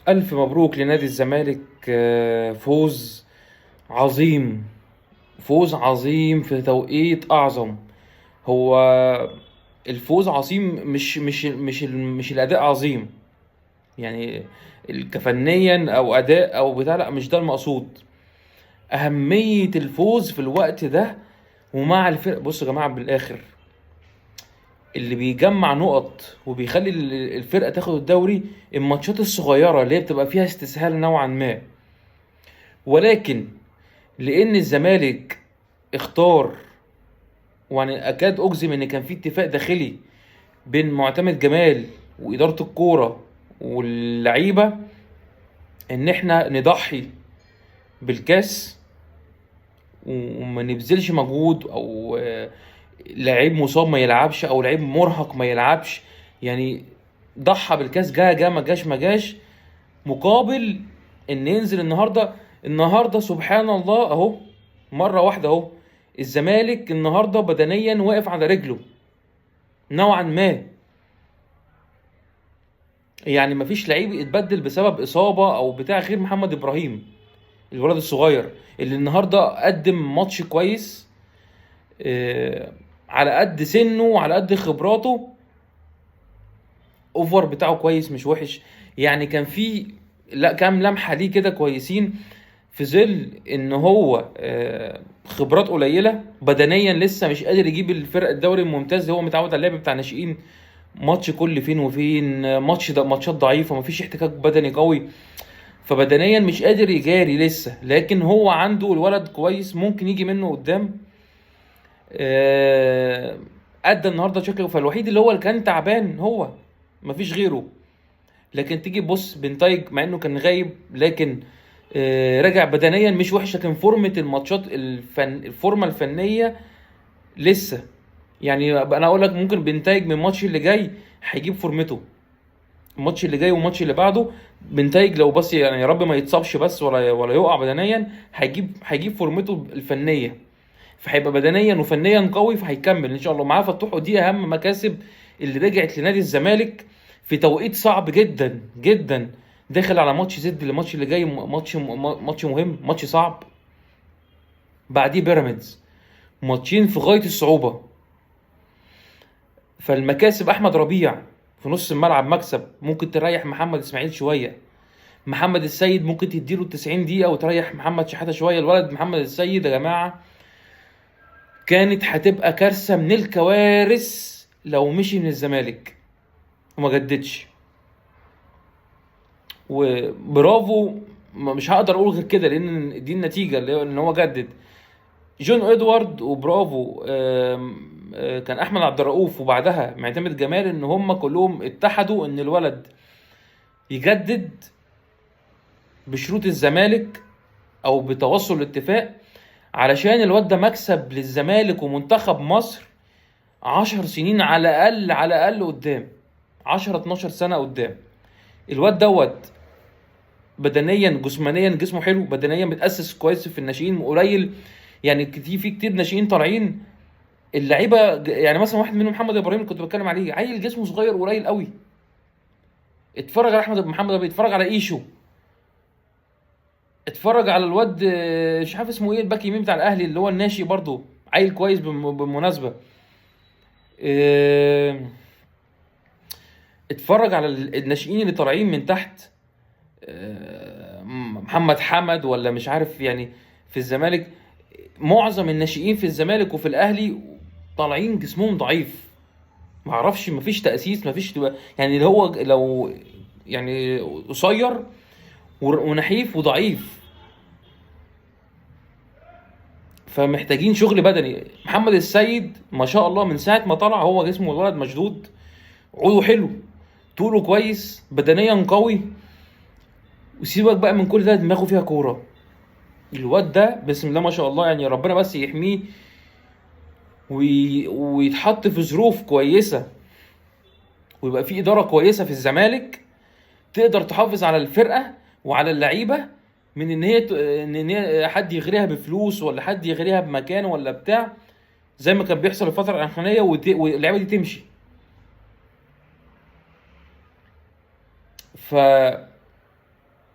ألف مبروك لنادي الزمالك. فوز عظيم. فوز عظيم في توقيت أعظم. هو الفوز عظيم، مش الأداء عظيم يعني. كفنيا أو أداء أو بتاع، لا مش ده المقصود. أهمية الفوز في الوقت ده ومع الفرق. بصوا يا جماعة، بالآخر اللي بيجمع نقط وبيخلي الفرقة تاخد الدوري الماتشات الصغيرة اللي هي بتبقى فيها استسهال نوعا ما. ولكن لان الزمالك اختار، وانا اكاد اجزم ان كان في اتفاق داخلي بين معتمد جمال واداره الكوره واللعيبه ان احنا نضحي بالكاس وما نبذلش مجهود، او لعيب مصاب ما يلعبش او لعيب مرهق ما يلعبش يعني. ضحى بالكاس، جا ما جاش مقابل ان ينزل النهارده سبحان الله اهو. مره واحده اهو الزمالك النهارده بدنيا واقف على رجله نوعا ما. يعني مفيش لعيب اتبدل بسبب اصابه او بتاع غير محمد ابراهيم الولد الصغير اللي النهارده قدم ماتش كويس. على قد سنه وعلى قد خبراته. اوفر بتاعه كويس مش وحش يعني. كان في لا كام لمحه ليه كده كويسين، في ظل ان هو خبرات قليله بدنيا لسه مش قادر يجيب الفرق الدوري الممتاز. هو متعود على اللعب بتاع ناشئين، ماتش كل فين وفين، ماتشات ضعيفه مفيش احتكاك بدني قوي، فبدنيا مش قادر يجاري لسه. لكن هو عنده الولد كويس ممكن يجي منه قدام. آه، ادى النهارده شكله. فالوحيد اللي كان تعبان هو، مفيش غيره. لكن تيجي تبص بنتايج مع انه كان غايب، لكن رجع بدنيا مش وحش. لكن فورمة الماتشات الفورمة الفنية لسه يعني. انا اقول لك ممكن بنتايج من الماتش اللي جاي هيجيب فورمته. الماتش اللي جاي والماتش اللي بعده بنتايج لو بس يعني يا رب ما يتصابش بس ولا يقع بدنيا، هيجيب فورمته الفنية. فهيبقى بدنيا وفنيا قوي، فهيكمل ان شاء الله معاه فتوح. ودي اهم مكاسب اللي رجعت لنادي الزمالك في توقيت صعب جدا جدا. داخل على ماتش زد الماتش اللي جاي، ماتش مهم، ماتش صعب. بعديه بيراميدز، ماتشين في غاية الصعوبة. فالمكاسب احمد ربيع في نص الملعب مكسب، ممكن تريح محمد اسماعيل شوية. محمد السيد ممكن تديله 90 دقيقة وتريح محمد شحاتة شوية. الولد محمد السيد يا جماعة كانت هتبقى كارثة من الكوارث لو مشي من الزمالك وما جددش. وبرافو، مش هقدر اقول غير كده لان دي النتيجة اللي هو ان هو جدد. جون ادوارد وبرافو. كان احمد عبد الرؤوف وبعدها معتمد جمال ان هم كلهم اتحدوا ان الولد يجدد بشروط الزمالك او بتوصل الاتفاق، علشان الواد ده مكسب للزمالك ومنتخب مصر 10 سنين على الاقل، على الاقل قدام 10 12 سنه قدام. الواد دوت بدنيا جسمانيا جسمه حلو، بدنيا متاسس كويس في الناشئين قليل يعني. في كتير ناشئين طالعين اللعيبه يعني مثلا واحد منهم محمد ابراهيم اللي كنت بتكلم عليه، عيل جسمه صغير قليل قوي. اتفرج على محمد ابراهيم، اتفرج على ايشو، اتفرج على الواد مش عارف اسمه ايه الباك يمين بتاع الاهلي اللي هو الناشئ برضه، عيل كويس بالمناسبه. اه، اتفرج على الناشئين اللي طالعين من تحت. محمد حمد ولا مش عارف يعني في الزمالك. معظم الناشئين في الزمالك وفي الاهلي طالعين جسمهم ضعيف. معرفش، مفيش تأسيس، مفيش يعني اللي هو لو يعني قصير ونحيف وضعيف. فمحتاجين شغل بدني. محمد السيد ما شاء الله من ساعة ما طلع هو جسمه الولد مشدود، عوده حلو، طوله كويس، بدنيا قوي. وسيبك بقى من كل ده، دماغه فيها كورة. الواد ده بسم الله ما شاء الله يعني، ربنا بس يحميه ويتحط في ظروف كويسة ويبقى في إدارة كويسة في الزمالك تقدر تحافظ على الفرقة وعلى اللعيبة من ان هي حد يغريها بفلوس ولا حد يغريها بمكان ولا بتاع، زي ما كان بيحصل الفترة الأخرانية واللعيبة دي تمشي. ف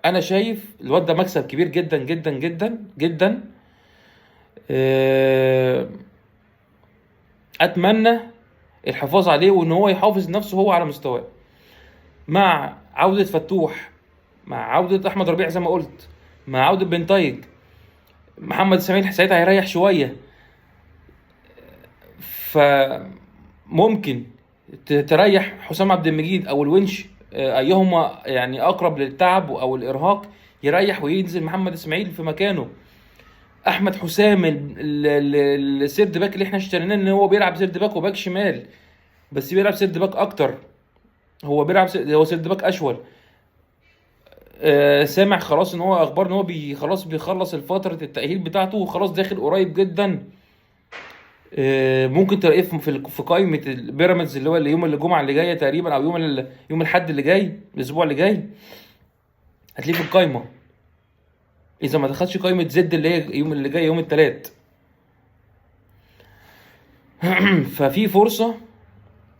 انا شايف الواد ده مكسب كبير جدا جدا جدا جدا. آه، اتمنى الحفاظ عليه وان هو يحافظ نفسه هو على مستواه، مع عودة فتوح، مع عودة احمد ربيع زي ما قلت، مع عودة بنتايج. محمد اسماعيل ساعتها هيريح شوية، فممكن تريح حسام عبد المجيد او الونش، ايهما يعني اقرب للتعب او الارهاق، يريح وينزل محمد اسماعيل في مكانه. احمد حسام السيرد باك اللي احنا اشتريناه، ان هو بيلعب سيرد باك وباك شمال، بس بيلعب سيرد باك اكتر، هو بيلعب هو سيرد باك اشول. سامع خلاص ان هو اخبار ان هو خلاص بيخلص الفتره التاهيل بتاعته وخلاص داخل قريب جدا. ممكن تلاقيه في قائمه البيراميدز، اللي هو يوم الجمعه اللي جايه تقريبا، او يوم الاحد اللي جاي، الاسبوع اللي جاي هتلاقيه في القائمه، اذا ما دخلش قائمه زد اللي هي يوم اللي جاي يوم الثلاث. ففي فرصه،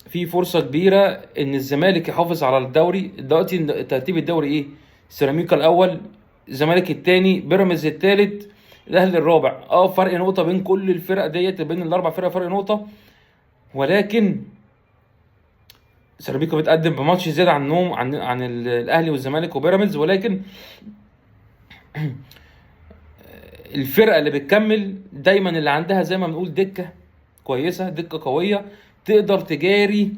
في فرصه كبيره ان الزمالك يحافظ على الدوري. دلوقتي ترتيب الدوري ايه؟ سيراميكا الاول، الزمالك الثاني، بيراميدز الثالث، الاهلي الرابع. فرق نقطه بين كل الفرق ديت، بين الاربع فرق فرق نقطه، ولكن سيراميكا بتقدم بماتش زياده عنهم، عن الاهلي والزمالك وبيراميدز. ولكن الفرقه اللي بتكمل دايما اللي عندها زي ما بنقول دكه كويسه، دكه قويه، تقدر تجاري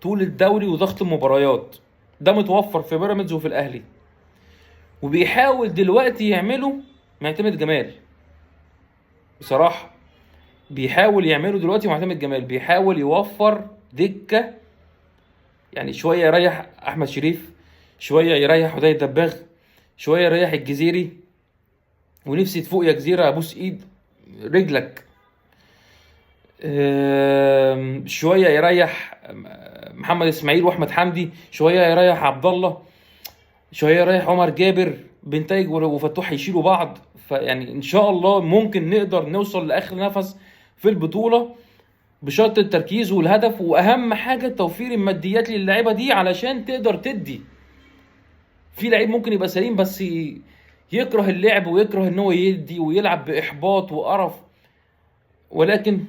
طول الدوري وضغط المباريات. ده متوفر في بيراميدز وفي الاهلي، وبيحاول دلوقتي يعمله معتمد جمال. بصراحه بيحاول يعمله دلوقتي معتمد جمال، بيحاول يوفر دكه، يعني شويه يريح احمد شريف، شويه يريح حدي الدباغ، شويه يريح الجزيري. ونفسي تفوق يا جزيره، ابوس ايد رجلك. شويه يريح محمد اسماعيل واحمد حمدي، شويه يريح عبد الله، شويه يريح عمر جابر. بنتايج وفتوح هيشيلوا بعض. فيعني ان شاء الله ممكن نقدر نوصل لاخر نفس في البطوله، بشرط التركيز والهدف، واهم حاجه توفير الماديات للاعيبه دي علشان تقدر تدي. في لعيب ممكن يبقى سليم بس يكره اللعب ويكره ان هو يدي ويلعب باحباط وقرف. ولكن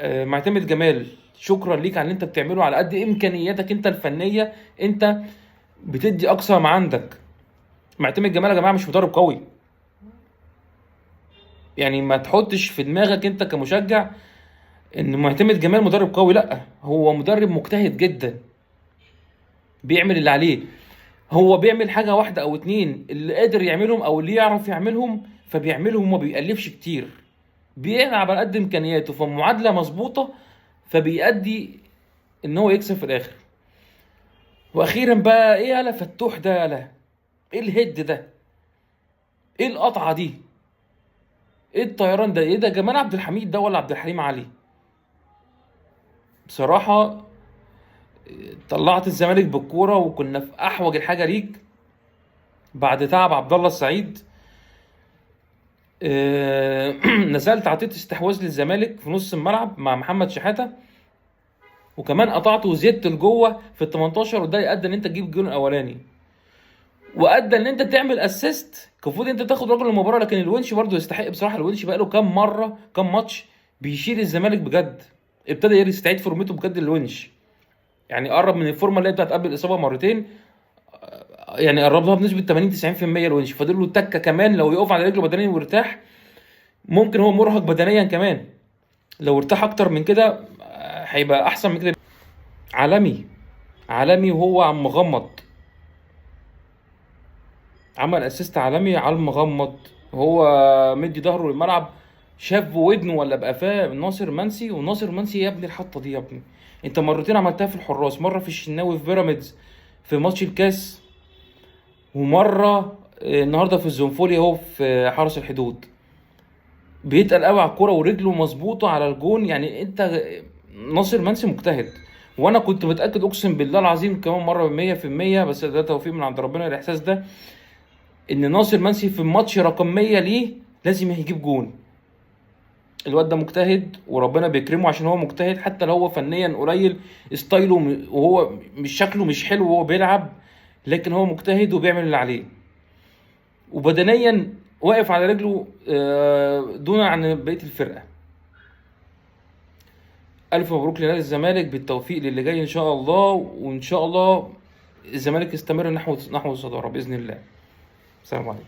معتمد جمال، شكرا ليك على اللي انت بتعمله على قد امكانياتك انت الفنيه، انت بتدي اقصى ما عندك. معتمد جمال يا جماعه مش مدرب قوي، يعني ما تحطش في دماغك انت كمشجع ان معتمد جمال مدرب قوي. لا، هو مدرب مجتهد جدا، بيعمل اللي عليه. هو بيعمل حاجه واحده او اتنين اللي قادر يعملهم او اللي يعرف يعملهم فبيعملهم، وما بيألفش كتير، بيلعب على قد امكانياته، فمعادله مظبوطه، فبيأدي ان هو يكسب في الاخر. واخيرا بقى، ايه يالا فتوح ده؟ يالا ايه الهيد ده؟ ايه القطعه دي؟ ايه الطيران ده؟ ايه ده؟ جمال عبد الحميد ده ولا عبد الحليم علي؟ بصراحه طلعت الزمالك بالكوره، وكنا في احوج الحاجه ليك بعد تعب عبد الله السعيد. نزلت عطيت استحواذ للزمالك في نص الملعب مع محمد شحاته، وكمان قطعت وزدت لجوه في ال 18، وده ادى ان انت تجيب الجول الاولاني، وادى ان انت تعمل اسيست. المفروض انت تاخد رجل المباراه، لكن الونش برضه يستحق بصراحه. الونش بقى له كام ماتش بيشيل الزمالك بجد، ابتدى يستعيد فورمته بجد الونش، يعني قرب من الفورمه اللي هي بتاعت قبل الاصابه مرتين، يعني قرب لها بنسبه 80 90%. الونش فاضل له تكه كمان، لو يقف على رجله بدنيا ويرتاح ممكن. هو مرهق بدنيا كمان، لو ارتاح اكتر من كده هيبقى احسن من كده. عالمي، عالمي، وهو عم مغمض عمل اسيست عالمي على المغمض، هو مدي ظهره للملعب، شاف بودنه ولا بقفاه ناصر منسي. وناصر منسي يا ابني الحطه دي يا ابني، انت مرتين عملتها في الحراس، مره في الشناوي في بيراميدز في ماتش الكاس، ومره النهارده في الزنفولي اهو في حرس الحدود. بيتقل قوي على الكوره ورجله مظبوطه على الجون. يعني انت ناصر منسي مجتهد، وانا كنت متاكد اقسم بالله العظيم كمان مره 100%، بس ده توفيق من عند ربنا الاحساس ده، ان ناصر منسي في الماتش رقم 100 ليه لازم هيجيب جون. الواد ده مجتهد وربنا بيكرمه عشان هو مجتهد، حتى لو هو فنيا قليل ستايله وهو مش شكله مش حلو وهو بيلعب، لكن هو مجتهد وبيعمل اللي عليه، وبدنيا واقف على رجله دون عن بقيه الفرقه. الف مبروك لنادي الزمالك، بالتوفيق للي جاي ان شاء الله، وان شاء الله الزمالك يستمر نحو الصداره باذن الله. السلام عليكم.